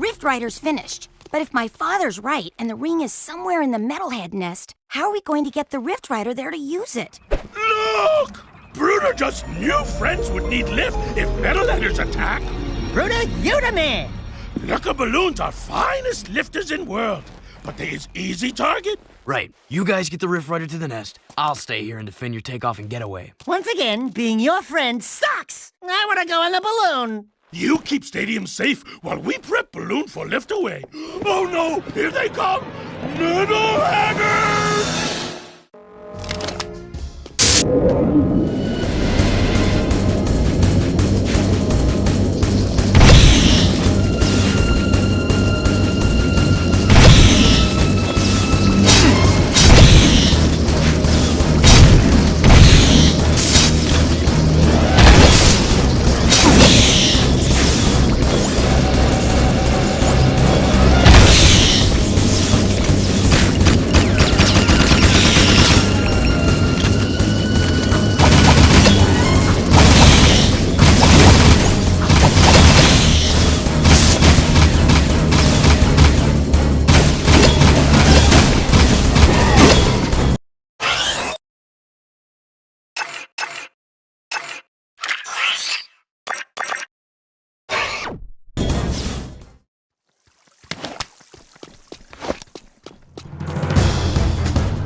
Rift Rider's finished. But if my father's right and the ring is somewhere in the Metalhead nest, how are we going to get the Rift Rider there to use it? Look! Bruder just knew friends would need lift if Metalheaders attack. Bruder, you the man! Lucka balloons are finest lifters in world, but they is easy target. Right. You guys get the Rift Rider to the nest. I'll stay here and defend your takeoff and getaway. Once again, being your friend sucks! I wanna go on the balloon! You keep Stadium safe while we prep balloon for lift away. Oh no! Here they come! Metalheaders!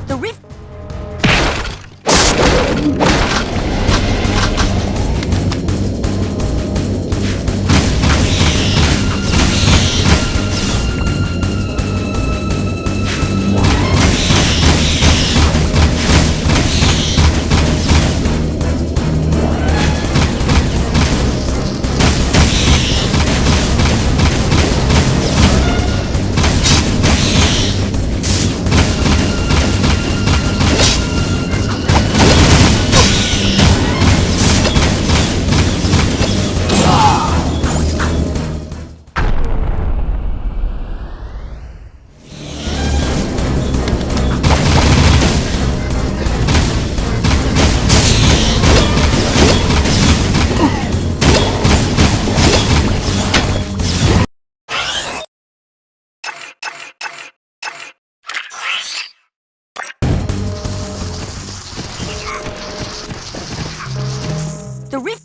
The Rift... The Rift...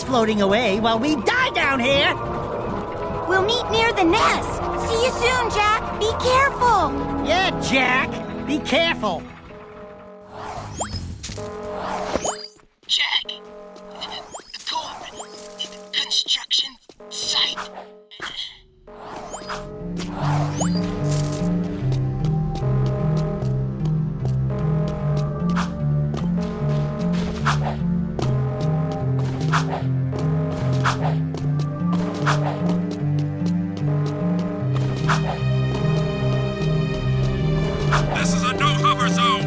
floating away while we die down here. We'll meet near the nest. See you soon, Jack. Be careful. Yeah, Jack. Be careful. Jack! Kor! Construction site! This is a no-hover zone!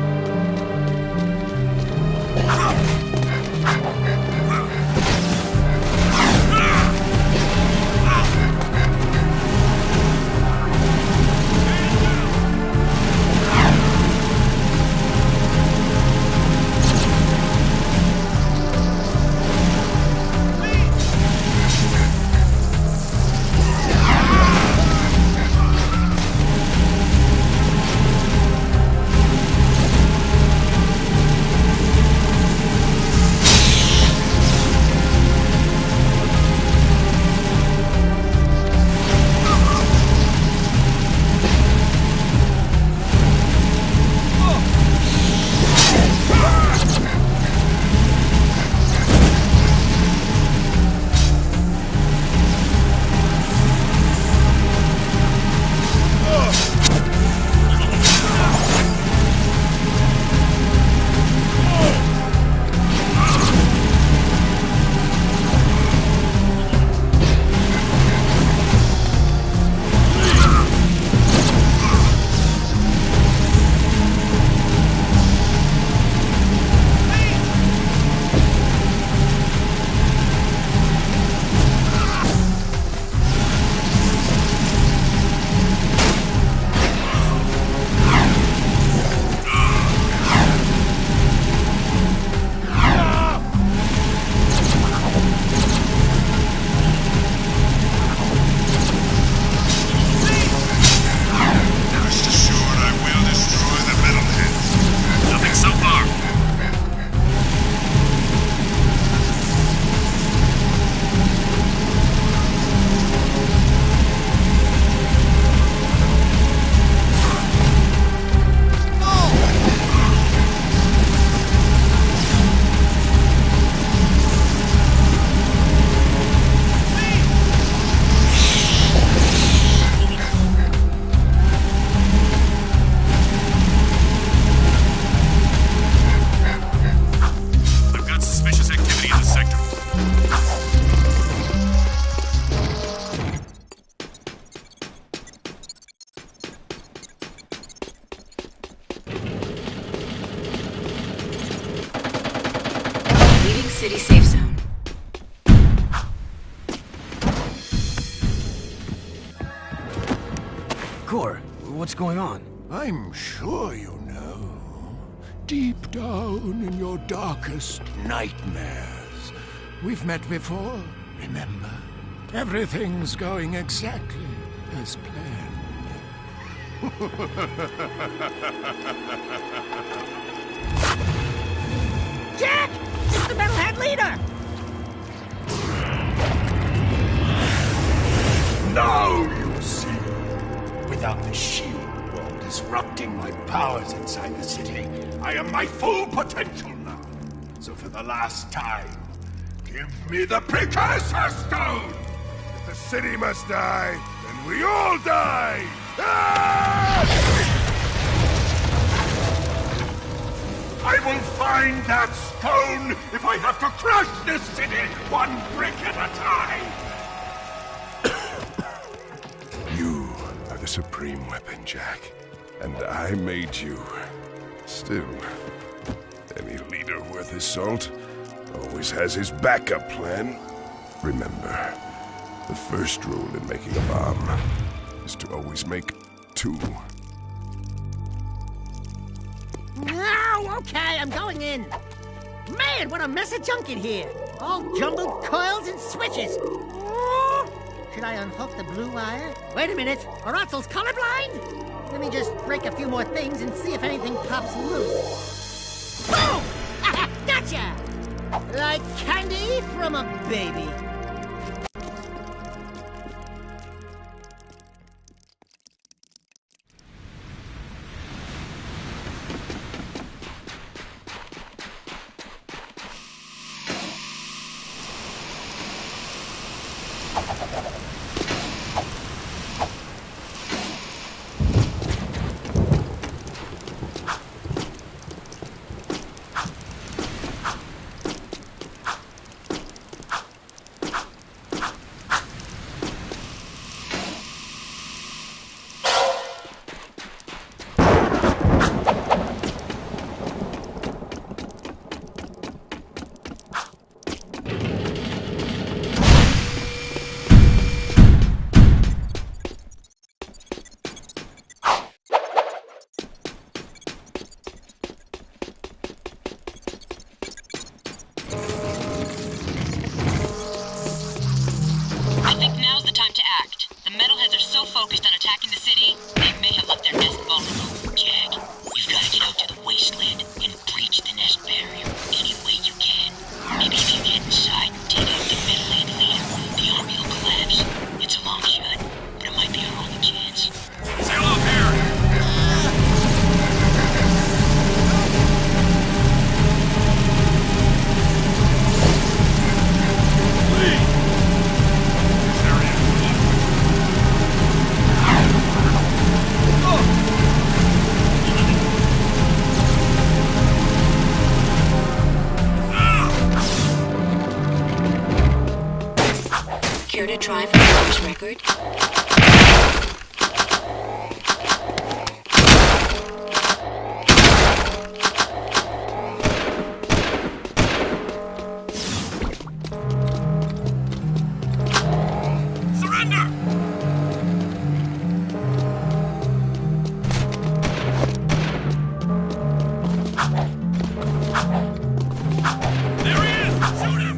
City safe zone. Kor, what's going on? I'm sure you know. Deep down in your darkest nightmares. We've met before, remember? Everything's going exactly as planned. Jack! It's the Metalhead leader! Now you see! Without the shield wall disrupting my powers inside the city, I am my full potential now. So for the last time, give me the Precursor Stone! If the city must die, then we all die! Ah! I will find that stone if I have to crush this city one brick at a time! You are the supreme weapon, Jack. And I made you. Still, any leader worth his salt always has his backup plan. Remember, the first rule in making a bomb is to always make two. Oh, okay, I'm going in. Man, what a mess of junk in here. All jumbled coils and switches. Oh, should I unhook the blue wire? Wait a minute, are Otzel's colorblind? Let me just break a few more things and see if anything pops loose. Boom! Gotcha! Like candy from a baby. I think now's the time to act. The metalheads are so focused on attacking the city, they may have left their nest vulnerable. Jack, you've got to get out to the wasteland and breach the nest barrier any way you can. Maybe if you get inside and take out the Midland leader, the army will collapse. It's a long shot, but it might be our only chance. Sail up here! Care to try for the first record? Surrender! There he is! Shoot him!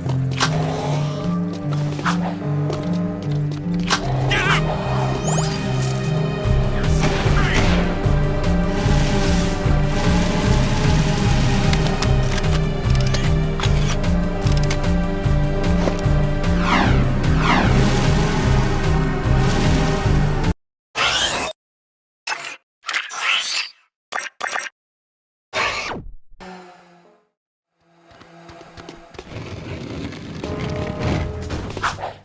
Get him! You're so great!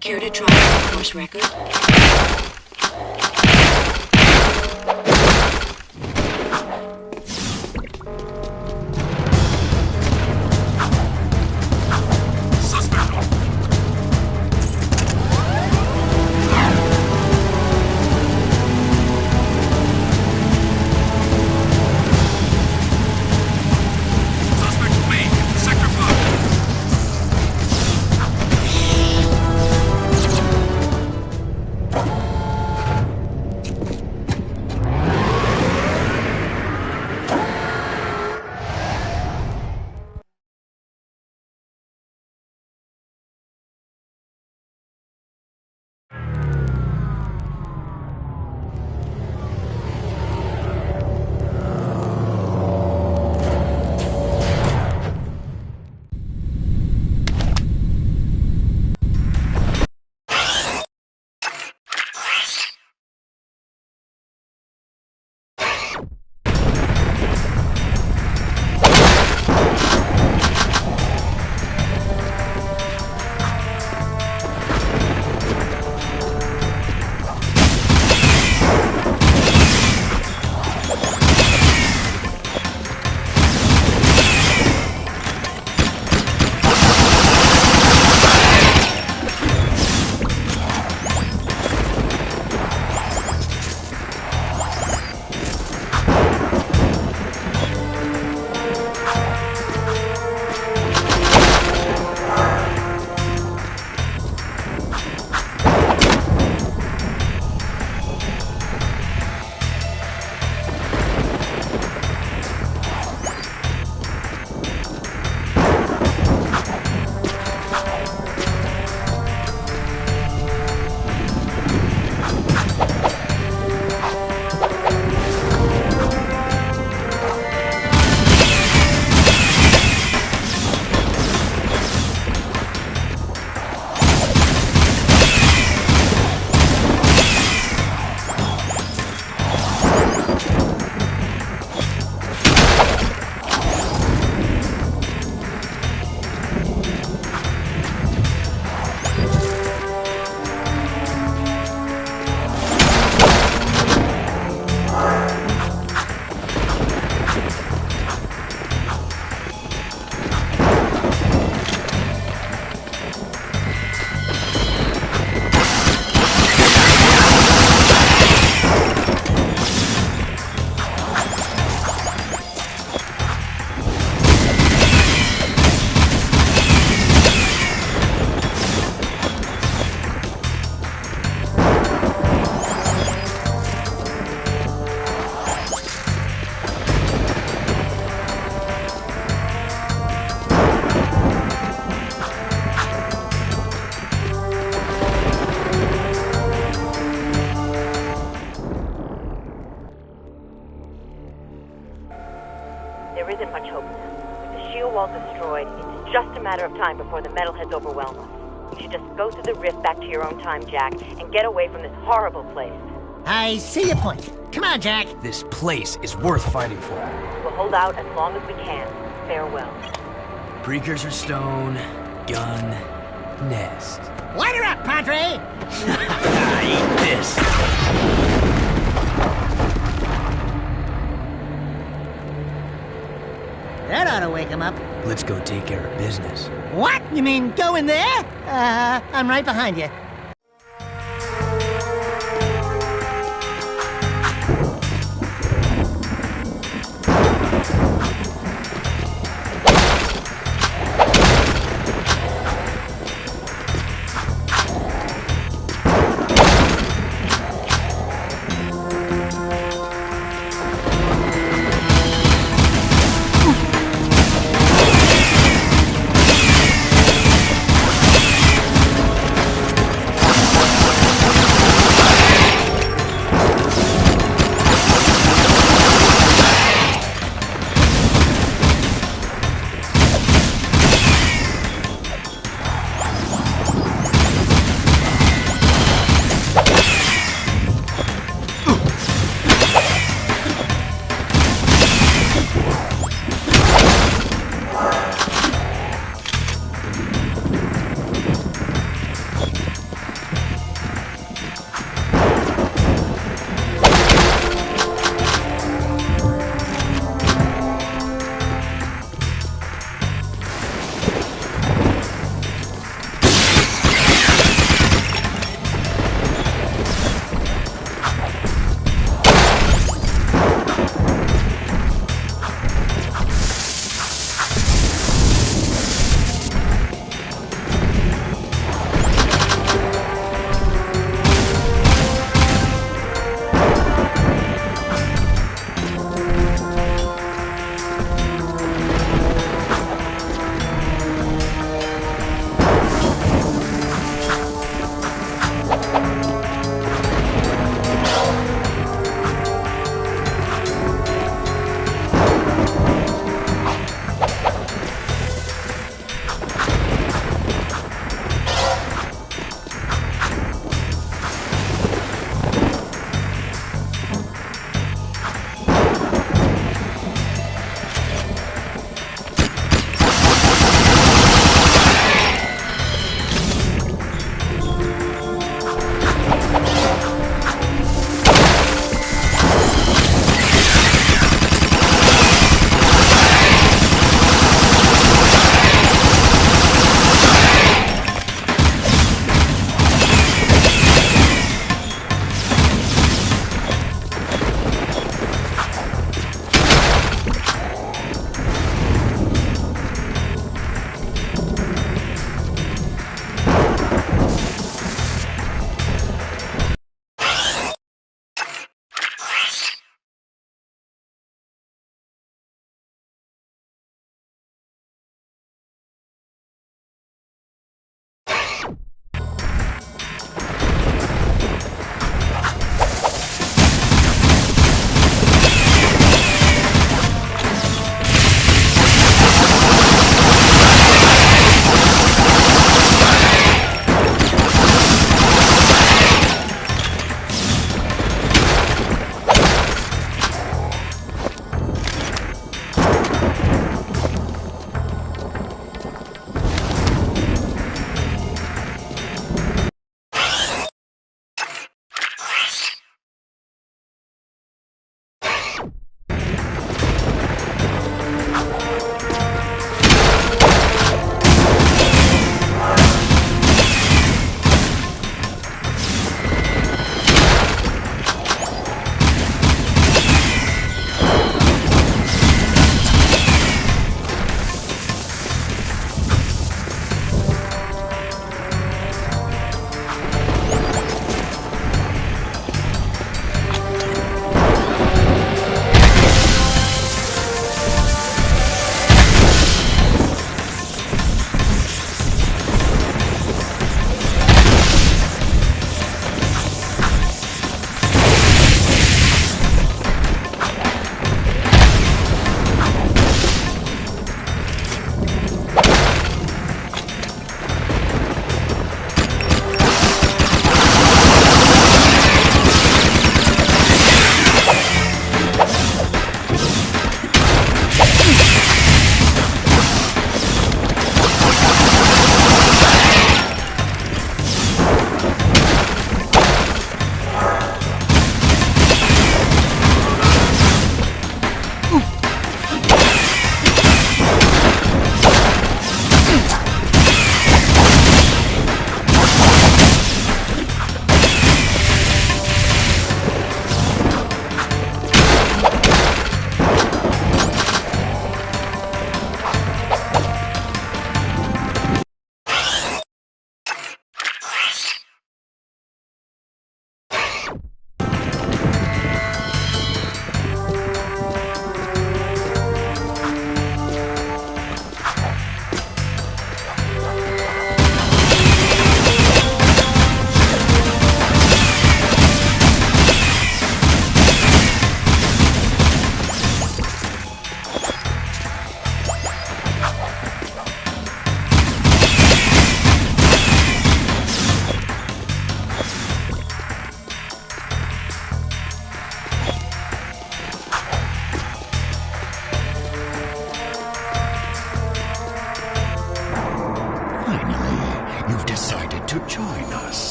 Care to try for the first record? Suspect on! Suspect fleeing! Sector 5! 'Cause there isn't much hope now. With the shield wall destroyed, it's just a matter of time before the metalheads overwhelm us. You should just go through the rift back to your own time, Jack, and get away from this horrible place. I see your point. Come on, Jack. This place is worth fighting for. We'll hold out as long as we can. Farewell. Precursor stone, gun, nest. Light her up, Padre! Eat this. That ought to wake him up. Let's go take care of business. What? You mean go in there? I'm right behind you.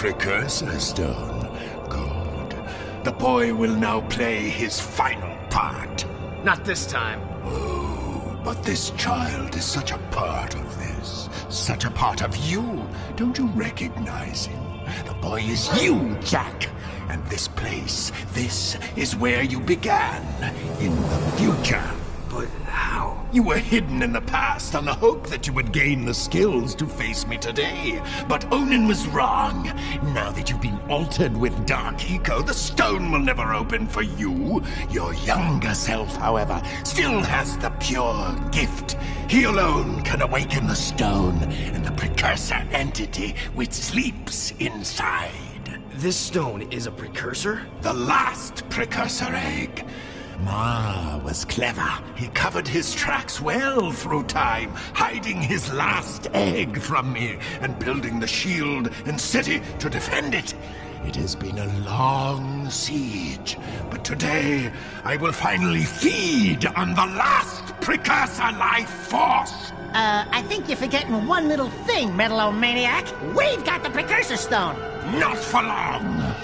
precursor stone. Good. The boy will now play his final part. Not this time. Oh, but this child is such a part of this. Such a part of you. Don't you recognize him? The boy is you, Jack. And this place, this is where you began. In the future. But how? You were hidden in the past on the hope that you would gain the skills to face me today. But Onan was wrong. Now that you've been altered with Dark Eco, the stone will never open for you. Your younger self, however, still has the pure gift. He alone can awaken the stone and the precursor entity which sleeps inside. This stone is a precursor? The last precursor egg. Ma was clever. He covered his tracks well through time, hiding his last egg from me and building the shield and city to defend it. It has been a long siege, but today I will finally feed on the last precursor life force. I think you're forgetting one little thing, Metalomaniac. We've got the precursor stone. Not for long.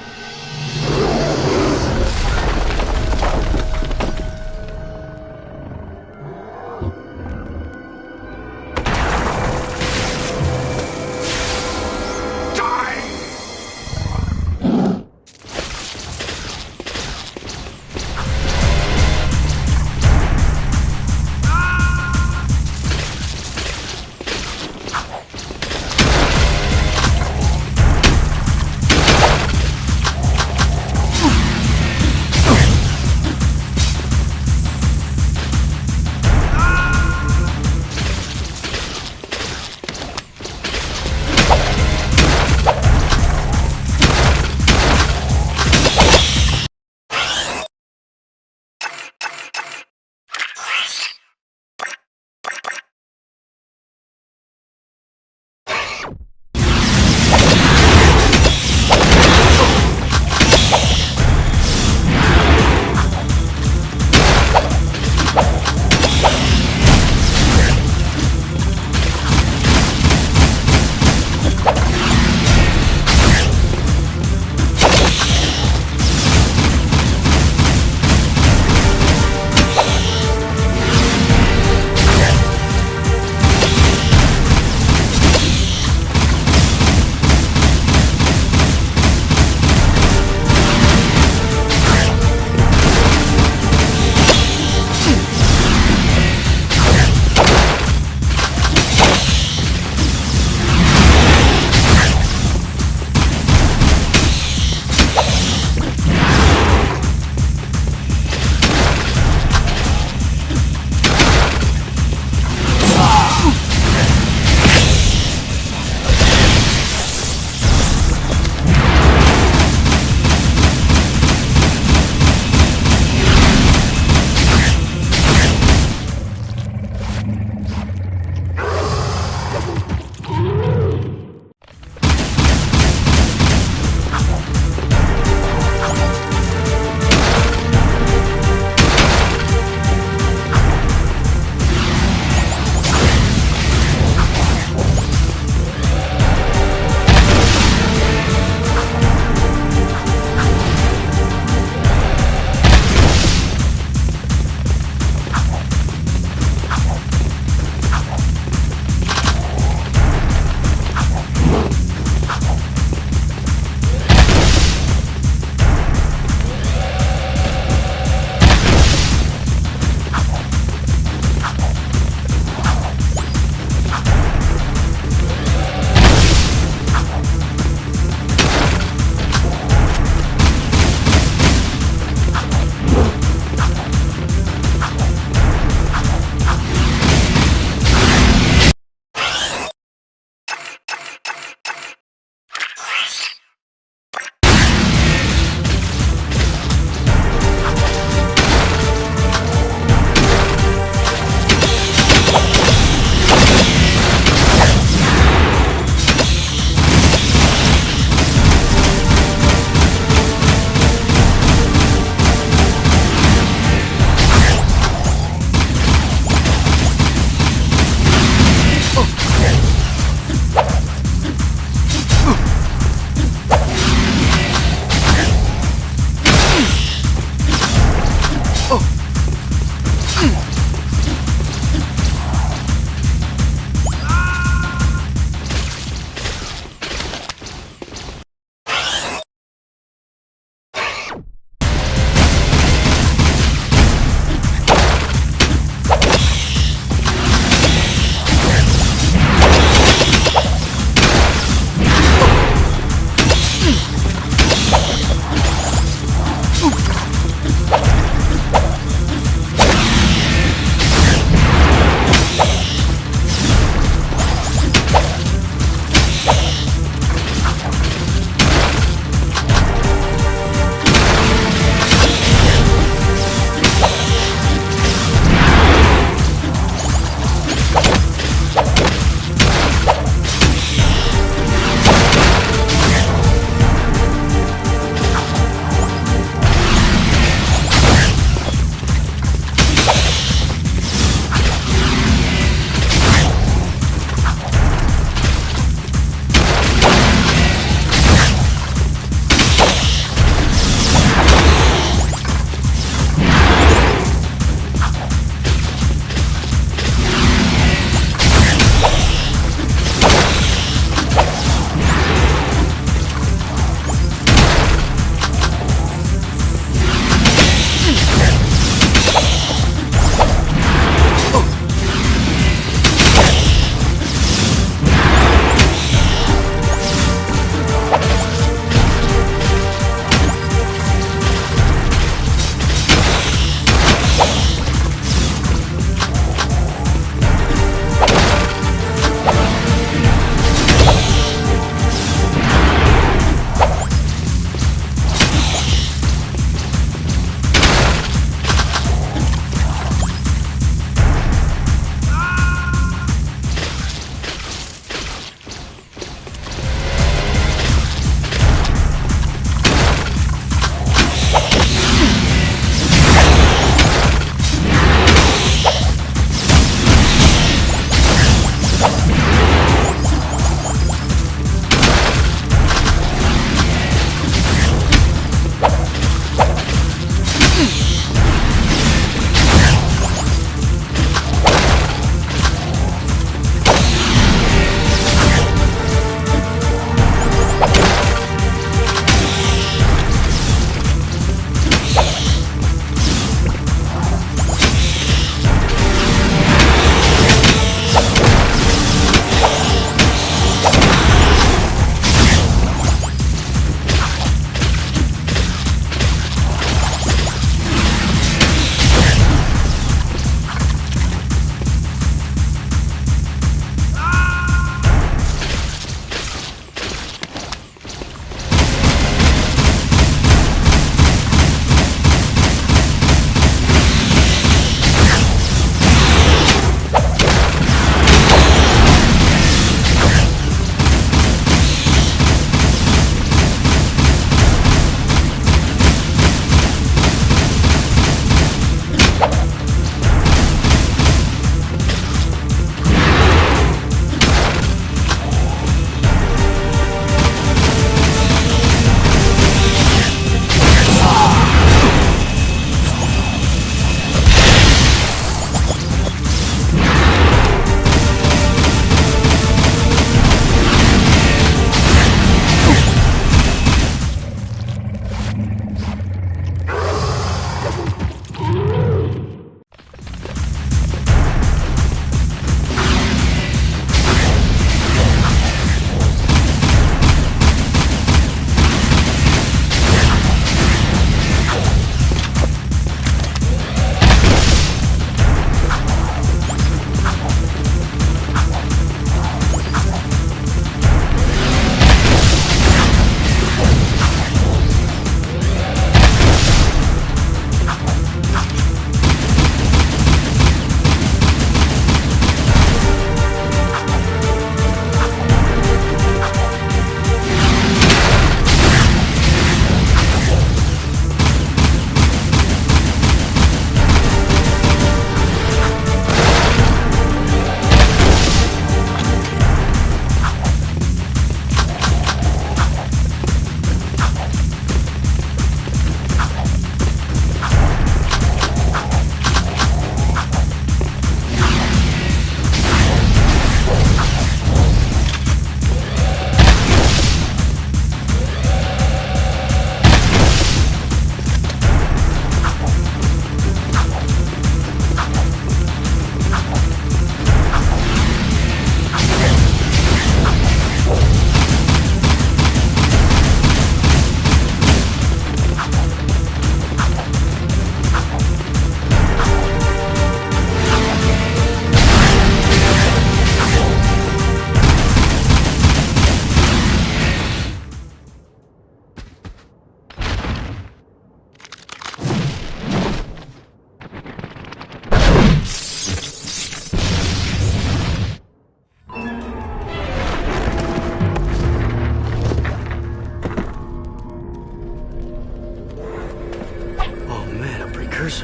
orders?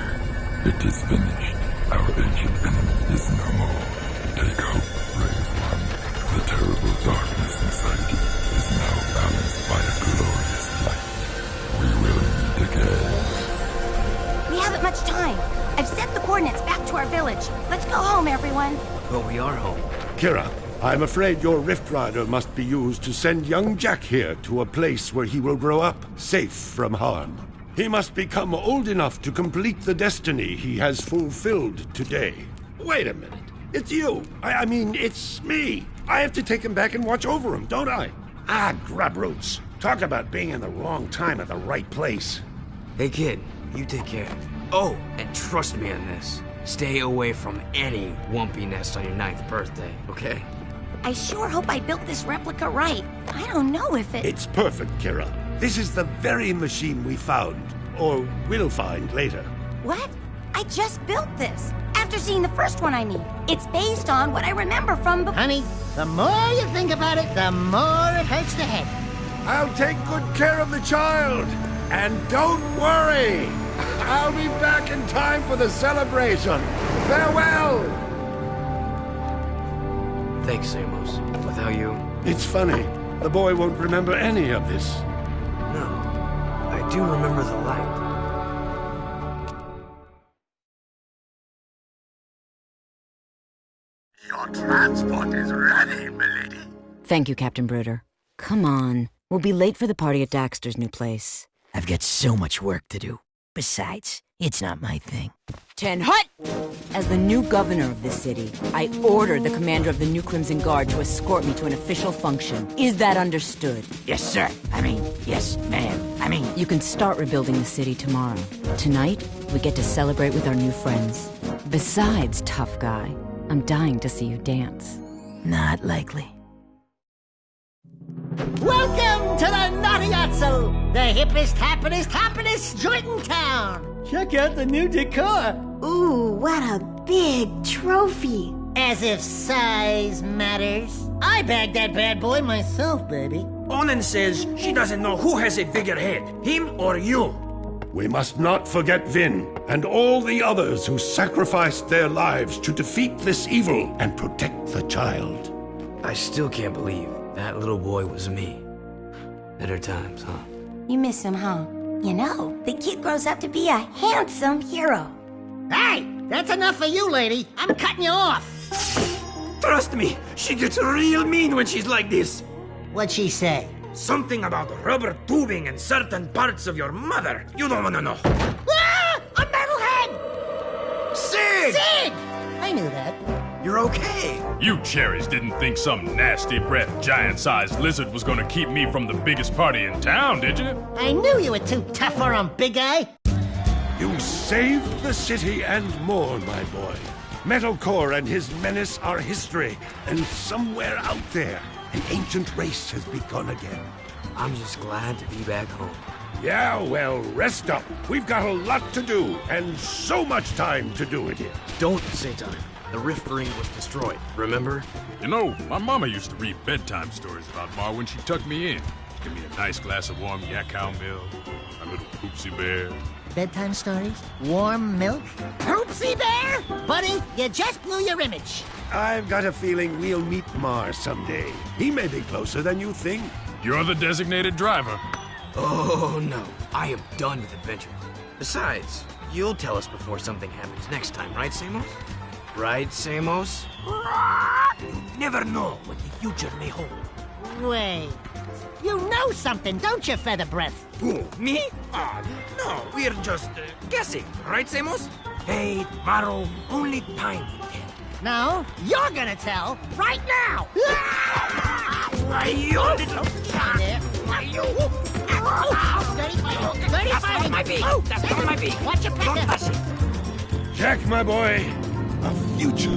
It is finished. Our ancient enemy is no more. Take hope, brave one. The terrible darkness inside you is now balanced by a glorious light. We will meet again. We haven't much time. I've sent the coordinates back to our village. Let's go home, everyone. But we are home. Kira, I'm afraid your Rift Rider must be used to send young Jack here to a place where he will grow up, safe from harm. He must become old enough to complete the destiny he has fulfilled today. Wait a minute. It's you. I mean, it's me. I have to take him back and watch over him, don't I? Ah, grubroots. Talk about being in the wrong time at the right place. Hey, kid, you take care. Oh, and trust me on this. Stay away from any Wumpy nest on your 9th birthday, okay? I sure hope I built this replica right. I don't know if it... It's perfect, Kira. This is the very machine we found, or will find later. What? I just built this. After seeing the first one, I mean. It's based on what I remember from before. Honey, the more you think about it, the more it hurts the head. I'll take good care of the child. And don't worry. I'll be back in time for the celebration. Farewell! Thanks, Amos. Without you... It's funny. The boy won't remember any of this. No. I do remember the light. Your transport is ready, milady. Thank you, Captain Bruder. Come on. We'll be late for the party at Daxter's new place. I've got so much work to do. Besides, it's not my thing. Ten Hut! As the new governor of this city, I ordered the commander of the New Crimson Guard to escort me to an official function. Is that understood? Yes, sir. Yes, ma'am. You can start rebuilding the city tomorrow. Tonight, we get to celebrate with our new friends. Besides, tough guy, I'm dying to see you dance. Not likely. Welcome to the Naughty-Otso, the hippest, happiest joint in town. Check out the new decor. Ooh, what a big trophy. As if size matters. I bagged that bad boy myself, baby. Onan says she doesn't know who has a bigger head, him or you. We must not forget Vin and all the others who sacrificed their lives to defeat this evil and protect the child. I still can't believe that little boy was me. Better times, huh? You miss him, huh? You know, the kid grows up to be a handsome hero. Hey, that's enough for you, lady. I'm cutting you off. Trust me, she gets real mean when she's like this. What'd she say? Something about rubber tubing and certain parts of your mother. You don't want to know. Ah! A metalhead! Sig! Sig! I knew that. You're okay. You cherries didn't think some nasty-breathed, giant-sized lizard was gonna keep me from the biggest party in town, did you? I knew you were too tough for him, big guy. You saved the city and more, my boy. Metal Kor and his menace are history, and somewhere out there, an ancient race has begun again. I'm just glad to be back home. Yeah, well, rest up. We've got a lot to do, and so much time to do it in. Don't say time. The rift ring was destroyed, remember? You know, my mama used to read bedtime stories about Ma when she tucked me in. Give me a nice glass of warm yak cow milk, a little poopsie bear. Bedtime stories? Warm milk? Poopsie bear? Buddy, you just blew your image. I've got a feeling we'll meet Mars someday. He may be closer than you think. You're the designated driver. Oh, no. I am done with adventures. Besides, you'll tell us before something happens next time, right, Samos? Right, Samos? You never know what the future may hold. Wait. You know something, don't you, Feather Breath? Who, me? No, we're just guessing, right, Samos? Hey, tomorrow, only time will tell. No, you're gonna tell right now! Why, you little... Why, you... That's not my beak! That's not my beak! Watch your Don't touch it! Jack, my boy, a future